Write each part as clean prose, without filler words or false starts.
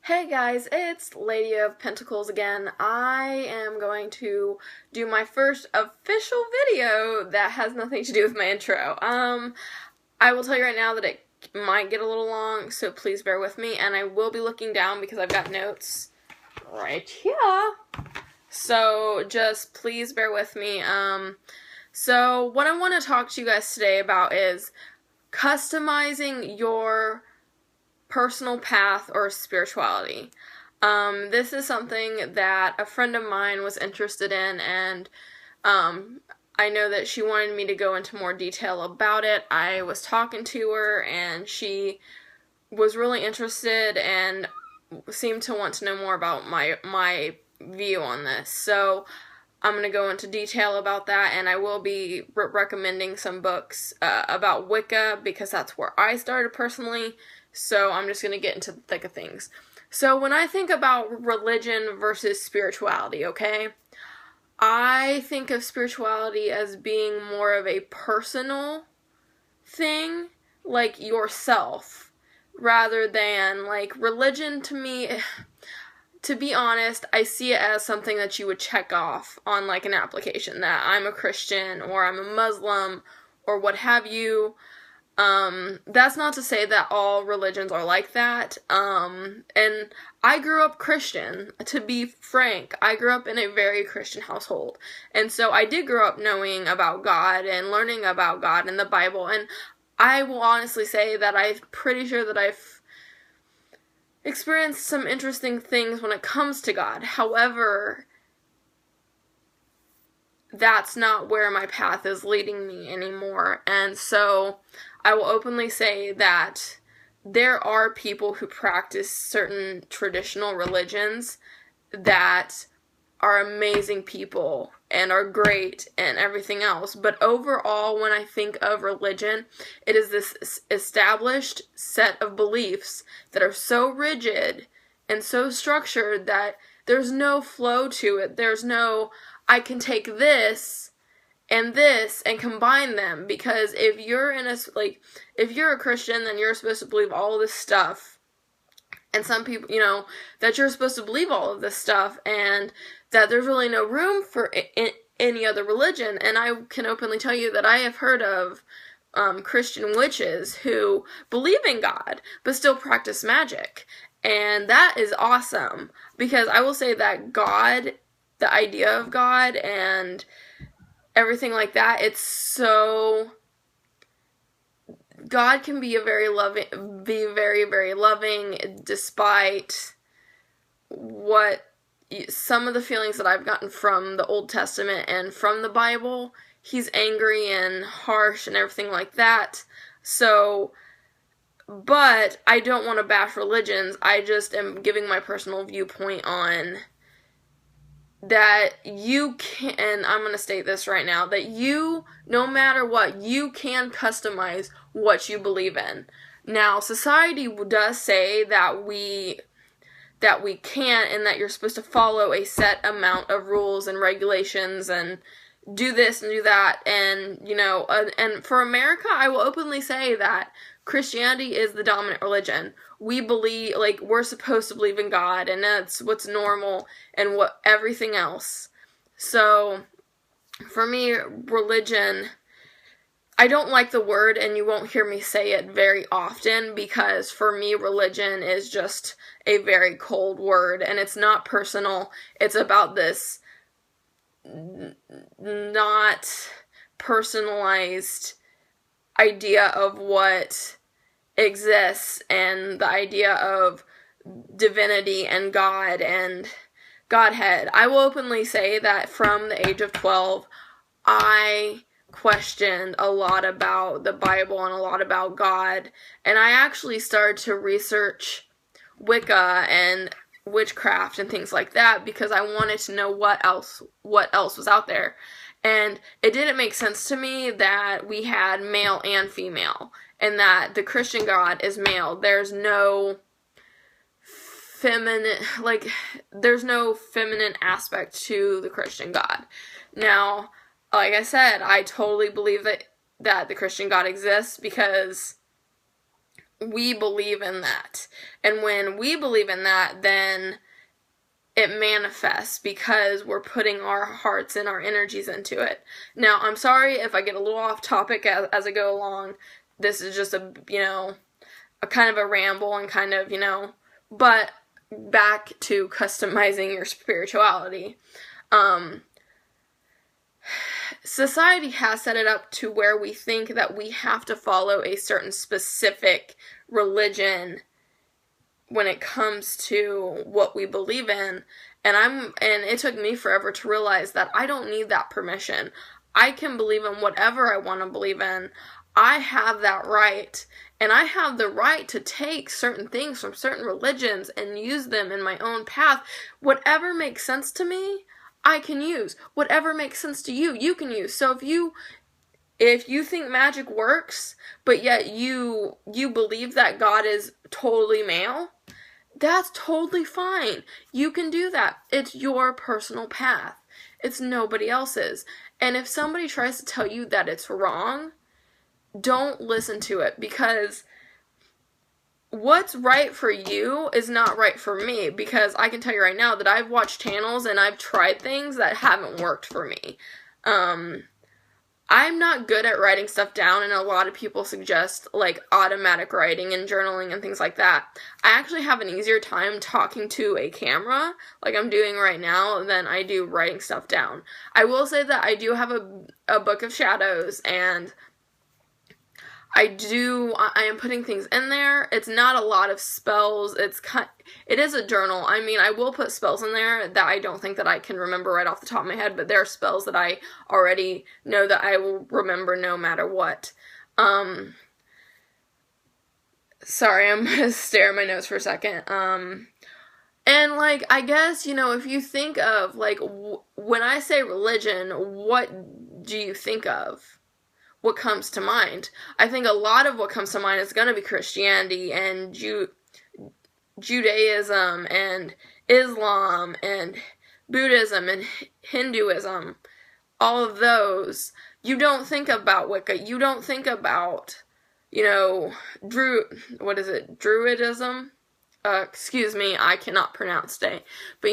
Hey guys, it's Lady of Pentacles again. I am going to do my first official video that has nothing to do with my intro. I will tell you right now that it might get a little long, so please bear with me, and I will be looking down because I've got notes right here. So just please bear with me. So what I want to talk to you guys today about is customizing your personal path or spirituality. This is something that a friend of mine was interested in, and I know that she wanted me to go into more detail about it. I was talking to her, and she was really interested and seemed to want to know more about my view on this. So I'm going to go into detail about that, and I will be recommending some books about Wicca because that's where I started personally. So I'm just going to get into the thick of things. So when I think about religion versus spirituality, okay, I think of spirituality as being more of a personal thing, like yourself, rather than like religion. To me, to be honest, I see it as something that you would check off on like an application, that I'm a Christian or I'm a Muslim or what have you. That's not to say that all religions are like that. And I grew up Christian, to be frank. I grew up in a very Christian household. And so I did grow up knowing about God and learning about God and the Bible. And I will honestly say that I'm pretty sure that I've experienced some interesting things when it comes to God. However, that's not where my path is leading me anymore. And so I will openly say that there are people who practice certain traditional religions that are amazing people and are great and everything else. But overall, when I think of religion, it is this established set of beliefs that are so rigid and so structured that there's no flow to it. There's no, I can take this and combine them, because if you're if you're a Christian, then you're supposed to believe all of this stuff, and some people, that you're supposed to believe all of this stuff, and that there's really no room for any other religion. And I can openly tell you that I have heard of Christian witches who believe in God but still practice magic, and that is awesome, because I will say that God, the idea of God and everything like that, it's so, God can be very, very loving, despite what some of the feelings that I've gotten from the Old Testament and from the Bible. He's angry and harsh and everything like that. So, but I don't want to bash religions. I just am giving my personal viewpoint on that you can, and I'm going to state this right now, that you, no matter what, you can customize what you believe in. Now, society does say that we can't, and that you're supposed to follow a set amount of rules and regulations and do this and do that, and, and for America, I will openly say that Christianity is the dominant religion. We believe, we're supposed to believe in God, and that's what's normal and what everything else. So, for me, religion, I don't like the word, and you won't hear me say it very often, because for me, religion is just a very cold word, and it's not personal. It's about this not personalized idea of what exists, and the idea of divinity and God and Godhead. I will openly say that from the age of 12, I questioned a lot about the Bible and a lot about God, and I actually started to research Wicca and witchcraft and things like that, because I wanted to know what else was out there. And it didn't make sense to me that we had male and female, and that the Christian God is male. There's no feminine, there's no feminine aspect to the Christian God. Now, like I said, I totally believe that the Christian God exists, because we believe in that. And when we believe in that, then it manifests because we're putting our hearts and our energies into it. Now, I'm sorry if I get a little off topic as I go along. This is just a kind of a ramble and kind of, but back to customizing your spirituality. Society has set it up to where we think that we have to follow a certain specific religion when it comes to what we believe in, and it took me forever to realize that I don't need that permission. I can believe in whatever I want to believe in. I have that right, and I have the right to take certain things from certain religions and use them in my own path. Whatever makes sense to me, I can use. Whatever makes sense to you, you can use. So if you think magic works, but yet you believe that God is totally male, that's totally fine. You can do that. It's your personal path. It's nobody else's. And if somebody tries to tell you that it's wrong, don't listen to it, because what's right for you is not right for me, because I can tell you right now that I've watched channels and I've tried things that haven't worked for me. I'm not good at writing stuff down, and a lot of people suggest like automatic writing and journaling and things like that. I actually have an easier time talking to a camera, like I'm doing right now, than I do writing stuff down. I will say that I do have a book of shadows, and I am putting things in there. It's not a lot of spells. It is a journal. I mean, I will put spells in there that I don't think that I can remember right off the top of my head, but there are spells that I already know that I will remember no matter what. Sorry, I'm gonna stare at my notes for a second. And like, I guess, if you think of, like, when I say religion, what do you think of? What comes to mind? I think a lot of what comes to mind is going to be Christianity and Judaism and Islam and Buddhism and Hinduism. All of those. You don't think about Wicca. You don't think about, Druidism? Excuse me, I cannot pronounce today. But,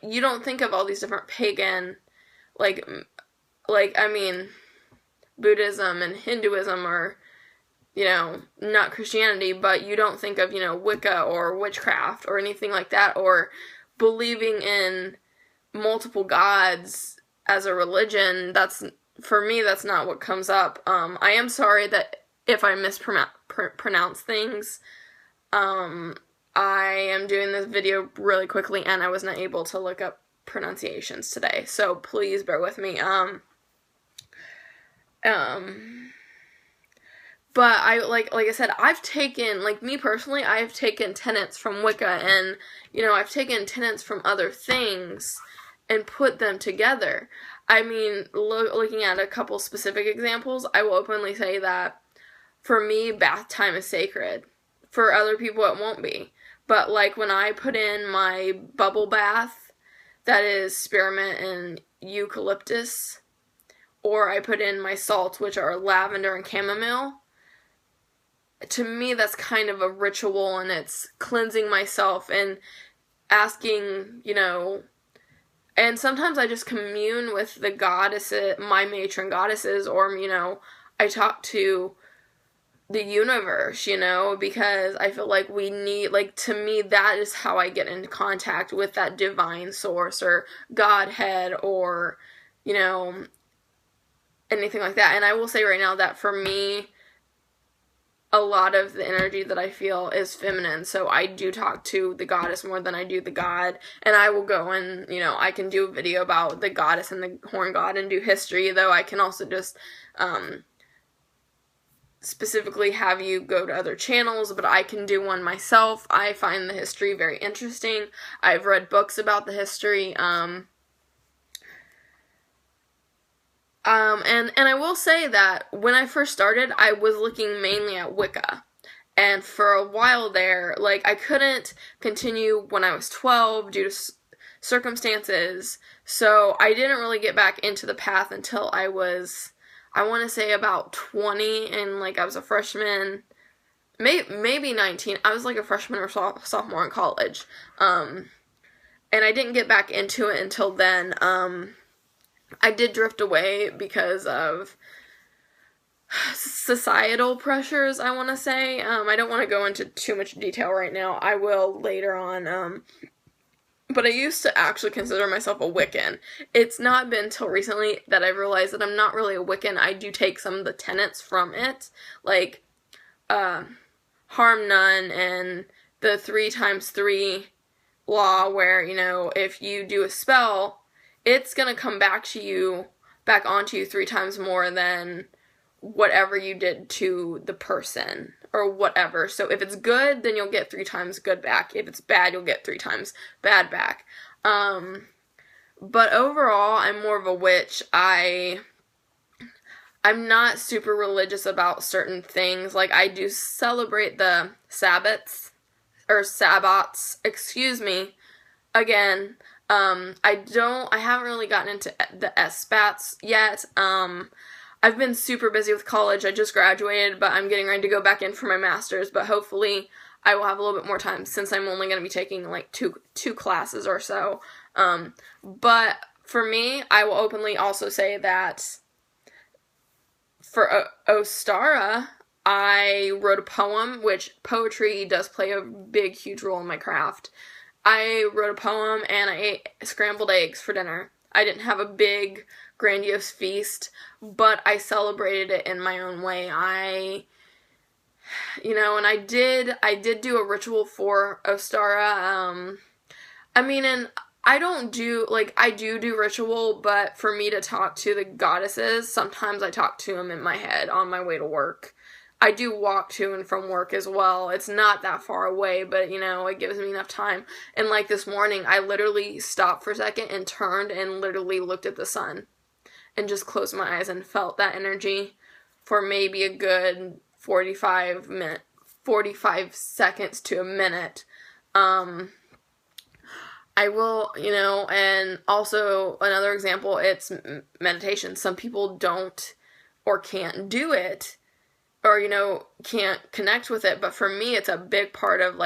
you don't think of all these different pagan, Buddhism and Hinduism are, not Christianity, but you don't think of, Wicca or witchcraft or anything like that, or believing in multiple gods as a religion. For me, that's not what comes up. I am sorry that if I mispronounce things. I am doing this video really quickly, and I was not able to look up pronunciations today, so please bear with me. But like I said, I've taken, me personally, I've taken tenets from Wicca, and, I've taken tenets from other things and put them together. I mean, looking at a couple specific examples, I will openly say that, for me, bath time is sacred. For other people, it won't be. But, when I put in my bubble bath, that is spearmint and eucalyptus, or I put in my salts, which are lavender and chamomile, to me that's kind of a ritual, and it's cleansing myself and asking, and sometimes I just commune with the goddesses, my matron goddesses, or, I talk to the universe, because I feel like we need, to me, that is how I get into contact with that divine source, or Godhead, or, anything like that. And I will say right now that for me, a lot of the energy that I feel is feminine, so I do talk to the goddess more than I do the god, and I will go and, I can do a video about the goddess and the horn god and do history, though I can also just, specifically have you go to other channels, but I can do one myself. I find the history very interesting. I've read books about the history, and I will say that when I first started, I was looking mainly at Wicca. And for a while there, I couldn't continue when I was 12 due to circumstances. So I didn't really get back into the path until I was, I want to say, about 20, and I was a freshman maybe 19. I was like a freshman or sophomore in college. And I didn't get back into it until then. I did drift away because of societal pressures, I want to say. I don't want to go into too much detail right now. I will later on. But I used to actually consider myself a Wiccan. It's not been till recently that I've realized that I'm not really a Wiccan. I do take some of the tenets from it, like harm none and the 3 times 3 law, where, you know, if you do a spell, it's gonna come back onto you 3 times more than whatever you did to the person or whatever. So if it's good, then you'll get 3 times good back. If it's bad, you'll get 3 times bad back. But overall, I'm more of a witch. I'm not super religious about certain things. Like, I do celebrate the Sabbats, excuse me, again. I haven't really gotten into the S-Bats yet. I've been super busy with college. I just graduated, but I'm getting ready to go back in for my master's, but hopefully I will have a little bit more time since I'm only going to be taking like two classes or so. But for me, I will openly also say that for Ostara, I wrote a poem, which poetry does play a big, huge role in my craft. I wrote a poem and I ate scrambled eggs for dinner. I didn't have a big, grandiose feast, but I celebrated it in my own way. And I did do a ritual for Ostara. And I don't do, I do ritual, but for me to talk to the goddesses, sometimes I talk to them in my head on my way to work. I do walk to and from work as well. It's not that far away, but, it gives me enough time. And, this morning, I literally stopped for a second and turned and literally looked at the sun and just closed my eyes and felt that energy for maybe a good 45 seconds to a minute. I will, and also another example, it's meditation. Some people don't or can't do it, or, can't connect with it. But for me, it's a big part of,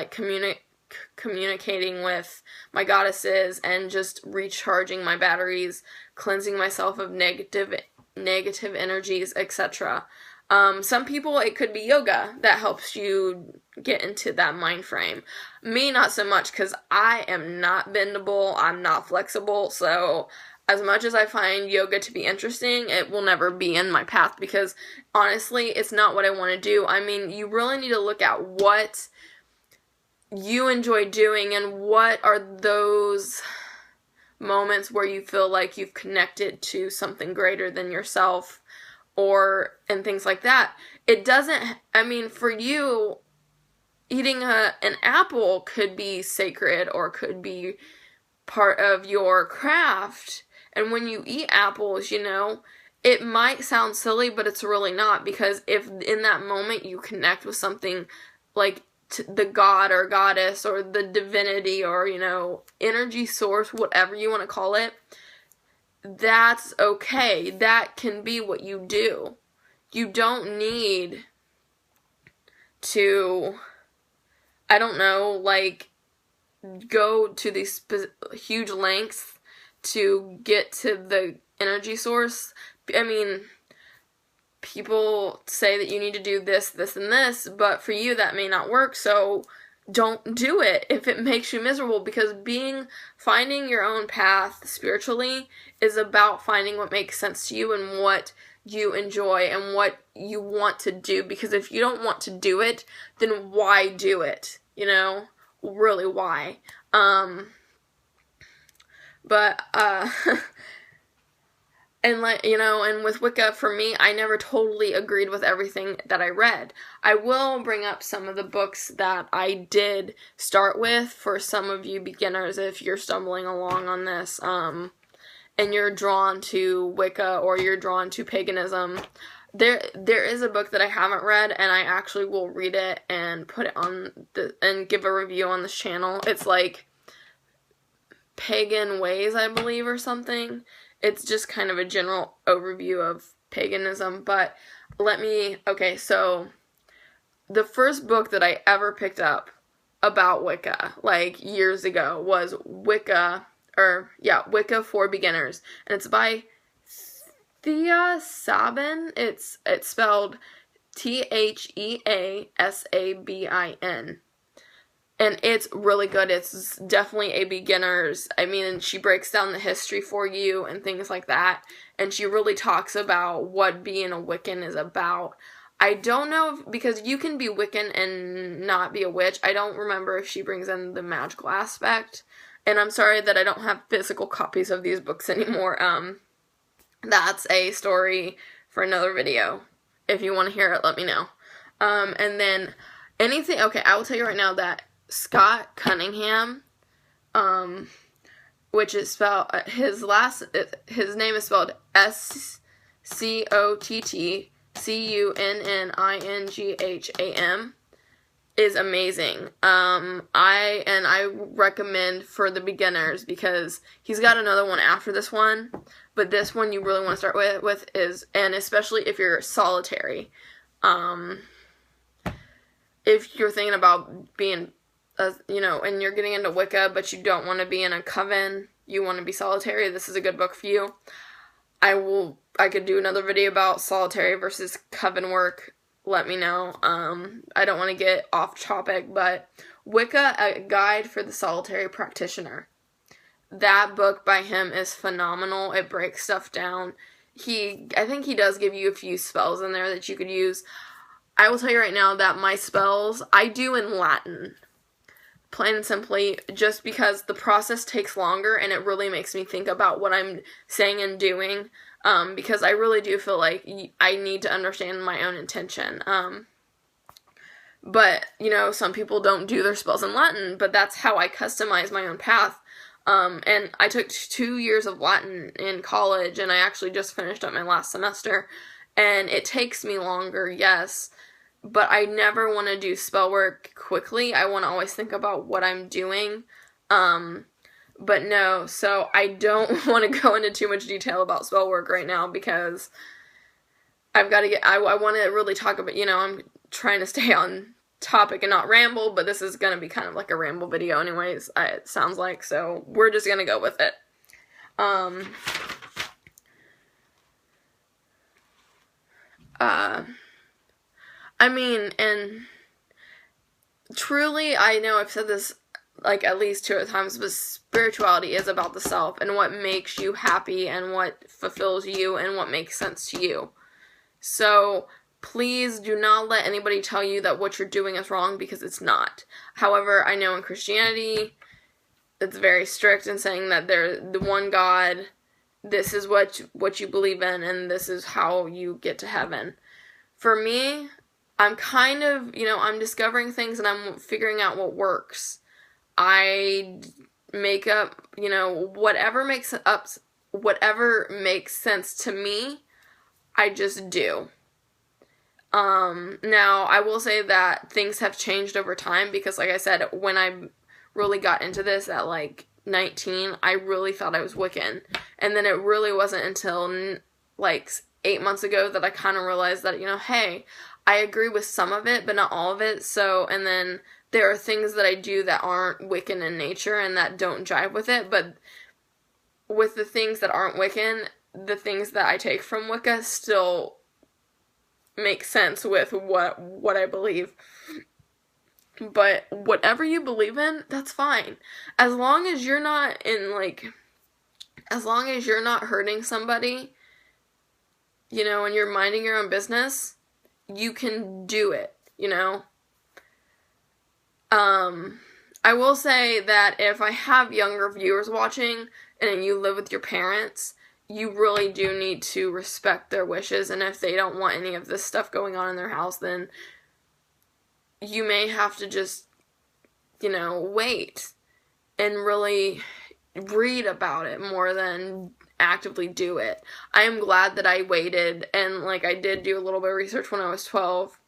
communicating with my goddesses and just recharging my batteries, cleansing myself of negative energies, etc. Some people, it could be yoga that helps you get into that mind frame. Me, not so much, because I am not bendable, I'm not flexible, so as much as I find yoga to be interesting, it will never be in my path, because honestly, it's not what I want to do. I mean, you really need to look at what you enjoy doing and what are those moments where you feel like you've connected to something greater than yourself, and things like that. It doesn't, for you, eating an apple could be sacred or could be part of your craft. And when you eat apples, it might sound silly, but it's really not, because if in that moment you connect with something like the god or goddess or the divinity or, energy source, whatever you want to call it, that's okay. That can be what you do. You don't need to, go to these huge lengths to get to the energy source. People say that you need to do this, this, and this, but for you that may not work, so don't do it if it makes you miserable, because finding your own path spiritually is about finding what makes sense to you and what you enjoy and what you want to do, because if you don't want to do it, then why do it? Really, why? And with Wicca, for me, I never totally agreed with everything that I read. I will bring up some of the books that I did start with for some of you beginners if you're stumbling along on this, and you're drawn to Wicca or you're drawn to paganism. There is a book that I haven't read, and I actually will read it and put it on and give a review on this channel. It's Pagan Ways, I believe, or something. It's just kind of a general overview of paganism, but so the first book that I ever picked up about Wicca, like years ago, was Wicca for Beginners, and it's by Thea Sabin. It's spelled Theasabin. And it's really good. It's definitely a beginner's. I mean, she breaks down the history for you and things like that. And she really talks about what being a Wiccan is about. I don't know because you can be Wiccan and not be a witch. I don't remember if she brings in the magical aspect. And I'm sorry that I don't have physical copies of these books anymore. That's a story for another video. If you want to hear it, let me know. And then anything, okay, I will tell you right now that Scott Cunningham, which is spelled, his name is spelled ScottCunningham, is amazing. I recommend for the beginners because he's got another one after this one, but this one you really want to start with is, and especially if you're solitary, if you're thinking about being, and you're getting into Wicca, but you don't want to be in a coven, you want to be solitary, this is a good book for you. I could do another video about solitary versus coven work. Let me know. I don't want to get off topic, but Wicca, A Guide for the Solitary Practitioner. That book by him is phenomenal. It breaks stuff down. I think he does give you a few spells in there that you could use. I will tell you right now that my spells, I do in Latin. Plain and simply, just because the process takes longer and it really makes me think about what I'm saying and doing. Because I really do feel like I need to understand my own intention. But, some people don't do their spells in Latin, but that's how I customize my own path. And I took 2 years of Latin in college, and I actually just finished up my last semester. And it takes me longer, yes, but I never want to do spell work quickly. I want to always think about what I'm doing. But no, so I don't want to go into too much detail about spell work right now because I've got to I want to really talk about, I'm trying to stay on topic and not ramble, but this is going to be kind of like a ramble video anyways, it sounds like, so we're just going to go with it. And truly, I know I've said this like at least 2 other times, but spirituality is about the self and what makes you happy and what fulfills you and what makes sense to you. So please do not let anybody tell you that what you're doing is wrong, because it's not. However, I know in Christianity, it's very strict in saying that there's the one God, this is what you believe in, and this is how you get to heaven. For me, I'm kind of, I'm discovering things and I'm figuring out what works. I make up, whatever makes sense to me, I just do. Now, I will say that things have changed over time because, like I said, when I really got into this at, 19, I really thought I was Wiccan. And then it really wasn't until, 8 months ago that I kind of realized that, hey, I agree with some of it, but not all of it. So, and then there are things that I do that aren't Wiccan in nature and that don't jive with it. But with the things that aren't Wiccan, the things that I take from Wicca still make sense with what I believe. But whatever you believe in, that's fine. As long as you're not as long as you're not hurting somebody, and you're minding your own business, you can do it, I will say that if I have younger viewers watching and you live with your parents, you really do need to respect their wishes, and if they don't want any of this stuff going on in their house, then you may have to just, wait and really read about it more than actively do it. I am glad that I waited, and I did do a little bit of research when I was 12,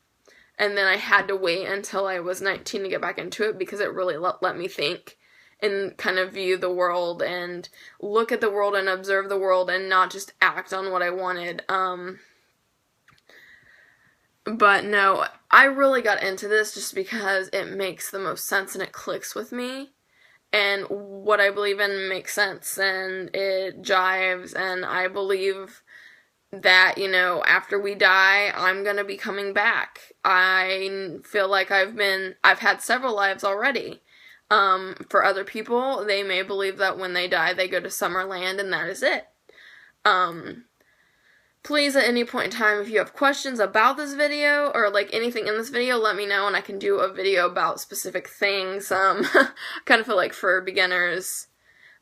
and then I had to wait until I was 19 to get back into it because it really let me think and kind of view the world and look at the world and observe the world and not just act on what I wanted. But no, I really got into this just because it makes the most sense and it clicks with me. And what I believe in makes sense and it jives, and I believe that, after we die, I'm gonna be coming back. I feel like I've had several lives already. For other people, they may believe that when they die, they go to Summerland and that is it. Please, at any point in time, if you have questions about this video or like anything in this video, let me know and I can do a video about specific things. I kind of feel like for beginners.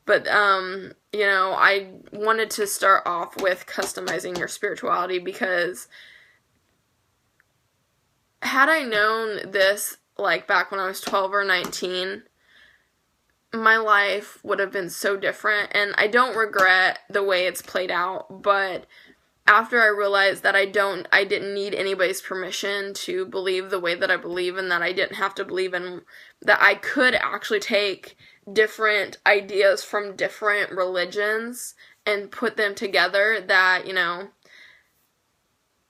But, I wanted to start off with customizing your spirituality because had I known this, like, back when I was 12 or 19, my life would have been so different, and I don't regret the way it's played out, but after I realized that I didn't need anybody's permission to believe the way that I believe, and that I didn't have to believe in, that I could actually take different ideas from different religions and put them together, that,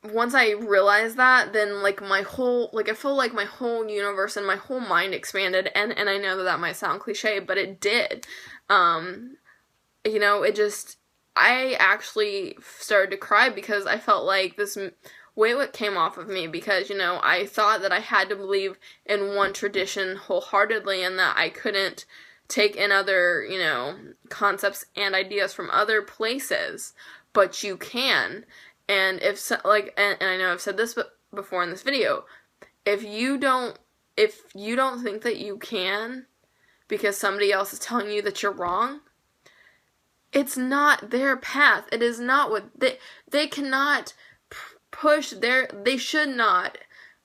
once I realized that, then, like, I feel like my whole universe and my whole mind expanded, and I know that might sound cliche, but it did. I actually started to cry because I felt like this weight came off of me because, I thought that I had to believe in one tradition wholeheartedly and that I couldn't take in other, concepts and ideas from other places, but you can. And and I know I've said this before in this video, if you don't think that you can because somebody else is telling you that you're wrong, it's not their path. It is not what they cannot they should not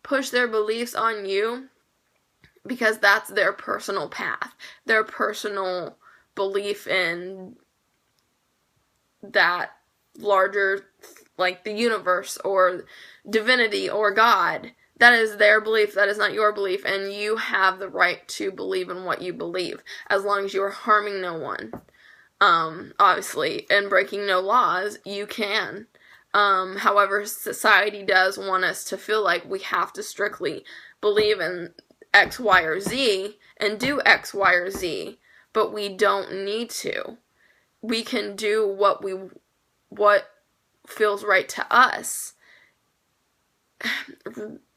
push their beliefs on you, because that's their personal path, their personal belief in that larger, like the universe or divinity or God. That is their belief, that is not your belief, and you have the right to believe in what you believe, as long as you are harming no one. Obviously, and breaking no laws, you can. However, society does want us to feel like we have to strictly believe in X, Y, or Z and do X, Y, or Z, but we don't need to. We can do what feels right to us.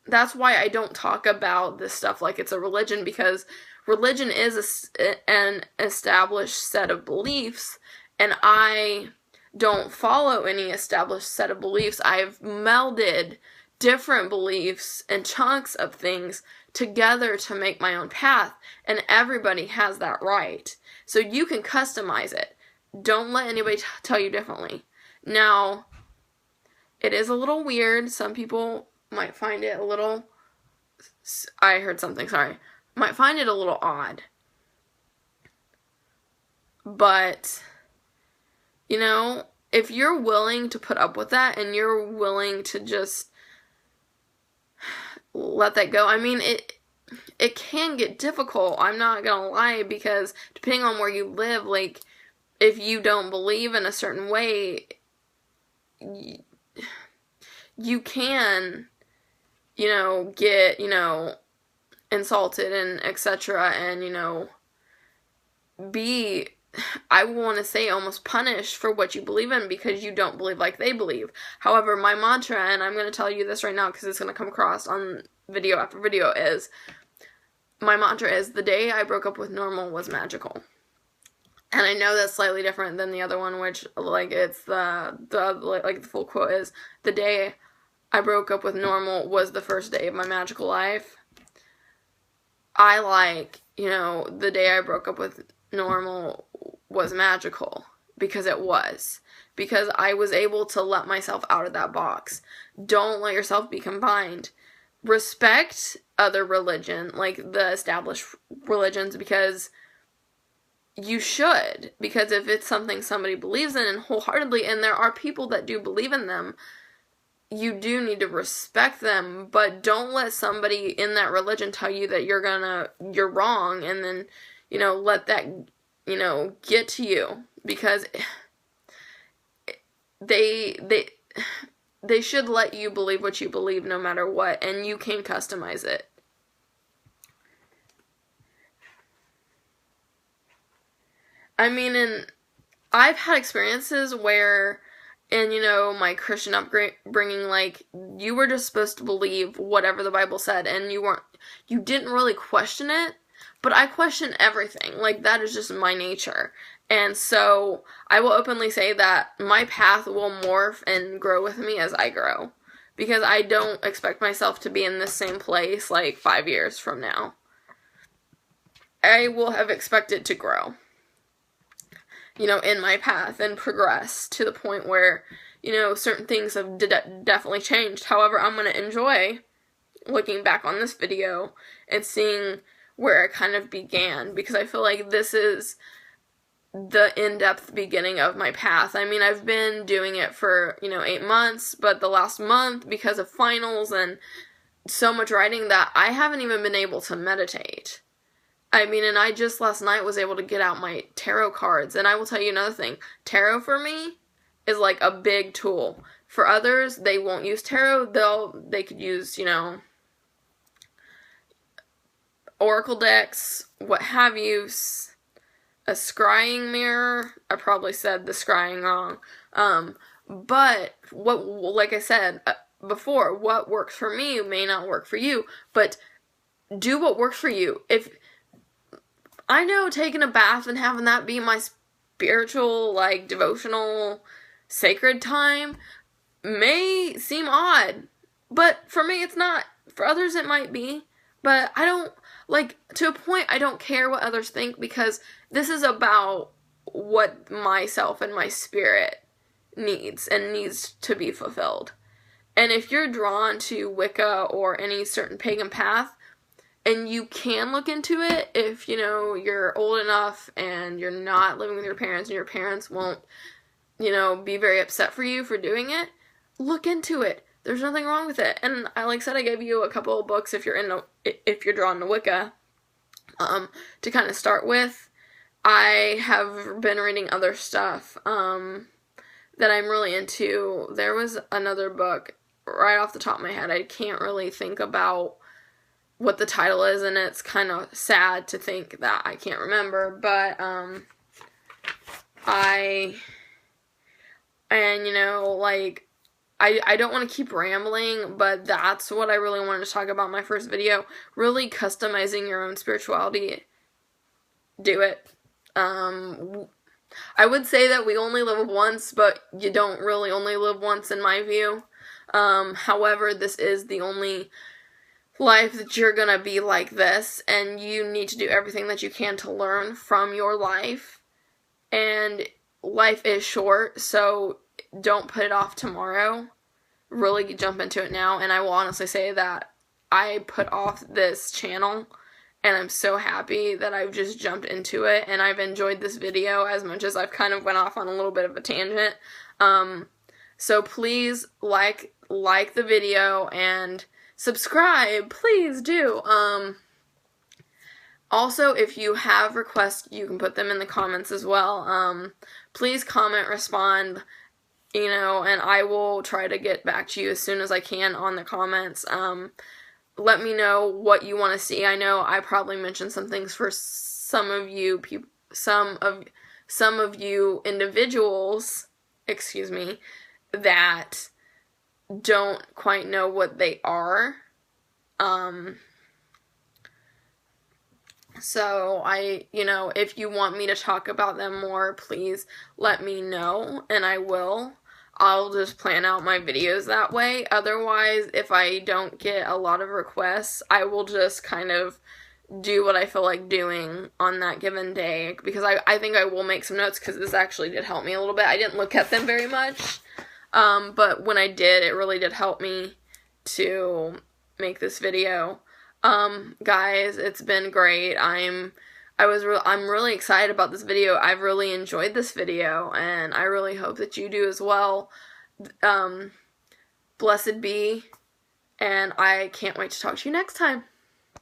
That's why I don't talk about this stuff like it's a religion, because religion is an established set of beliefs, and I don't follow any established set of beliefs. I've melded different beliefs and chunks of things together to make my own path, and everybody has that right. So you can customize it. Don't let anybody tell you differently. Now, it is a little weird. Some people might find it a little... I heard something, sorry. Might find it a little odd. But, if you're willing to put up with that and you're willing to just let that go, I mean, it can get difficult, I'm not gonna lie, because depending on where you live, like, if you don't believe in a certain way, you can, get, insulted and etc. and, be, I want to say, almost punished for what you believe in because you don't believe like they believe. However, my mantra, and I'm going to tell you this right now because it's going to come across on video after video, is, my mantra is, the day I broke up with normal was magical. And I know that's slightly different than the other one, which, like, it's the full quote is, the day I broke up with normal was the first day of my magical life. I like, the day I broke up with normal was magical, because it was. Because I was able to let myself out of that box. Don't let yourself be confined. Respect other religion, like the established religions, because you should. Because if it's something somebody believes in and wholeheartedly, and there are people that do believe in them, you do need to respect them, but don't let somebody in that religion tell you that you're wrong, and then, let that, get to you, because they should let you believe what you believe no matter what, and you can customize it. I mean, and I've had experiences where, in, my Christian upbringing, like, you were just supposed to believe whatever the Bible said, and you didn't really question it, but I question everything. Like, that is just my nature. And so, I will openly say that my path will morph and grow with me as I grow. Because I don't expect myself to be in the same place, like, 5 years from now. I will have expected to grow, in my path and progress to the point where, certain things have definitely changed. However, I'm going to enjoy looking back on this video and seeing where it kind of began, because I feel like this is the in-depth beginning of my path. I mean, I've been doing it for, 8 months, but the last month, because of finals and so much writing, that I haven't even been able to meditate. I mean, and I just last night was able to get out my tarot cards, and I will tell you another thing. Tarot for me is like a big tool. For others, they won't use tarot. They could use, oracle decks, what have you, a scrying mirror. I probably said the scrying wrong. But like I said before, what works for me may not work for you, but do what works for you. If I know taking a bath and having that be my spiritual, like, devotional, sacred time may seem odd, but for me it's not. For others it might be, but I don't, like, to a point I don't care what others think, because this is about what myself and my spirit needs to be fulfilled. And if you're drawn to Wicca or any certain pagan path, and you can look into it if, you're old enough and you're not living with your parents and your parents won't, be very upset for you for doing it, look into it. There's nothing wrong with it. And like I said, I gave you a couple of books if you're drawn to Wicca, to kind of start with. I have been reading other stuff, that I'm really into. There was another book right off the top of my head. I can't really think about what the title is, and it's kind of sad to think that I can't remember, but, I don't want to keep rambling, but that's what I really wanted to talk about in my first video. Really customizing your own spirituality. Do it. I would say that we only live once, but you don't really only live once in my view. However, this is the only life that you're gonna be like this, and you need to do everything that you can to learn from your life. And life is short, so don't put it off tomorrow. Really jump into it now. And I will honestly say that I put off this channel, and I'm so happy that I've just jumped into it, and I've enjoyed this video as much as I've kind of went off on a little bit of a tangent. So please like the video and subscribe, please do. Also, if you have requests, you can put them in the comments as well. Please comment, respond, and I will try to get back to you as soon as I can on the comments. Let me know what you want to see. I know I probably mentioned some things for some of you individuals, that don't quite know what they are. So if you want me to talk about them more, please let me know, and I will. I'll just plan out my videos that way. Otherwise, if I don't get a lot of requests, I will just kind of do what I feel like doing on that given day, because I think I will make some notes, because this actually did help me a little bit. I didn't look at them very much, but when I did, it really did help me to make this video. Guys, it's been great. I'm really excited about this video. I've really enjoyed this video, and I really hope that you do as well. Blessed be, and I can't wait to talk to you next time.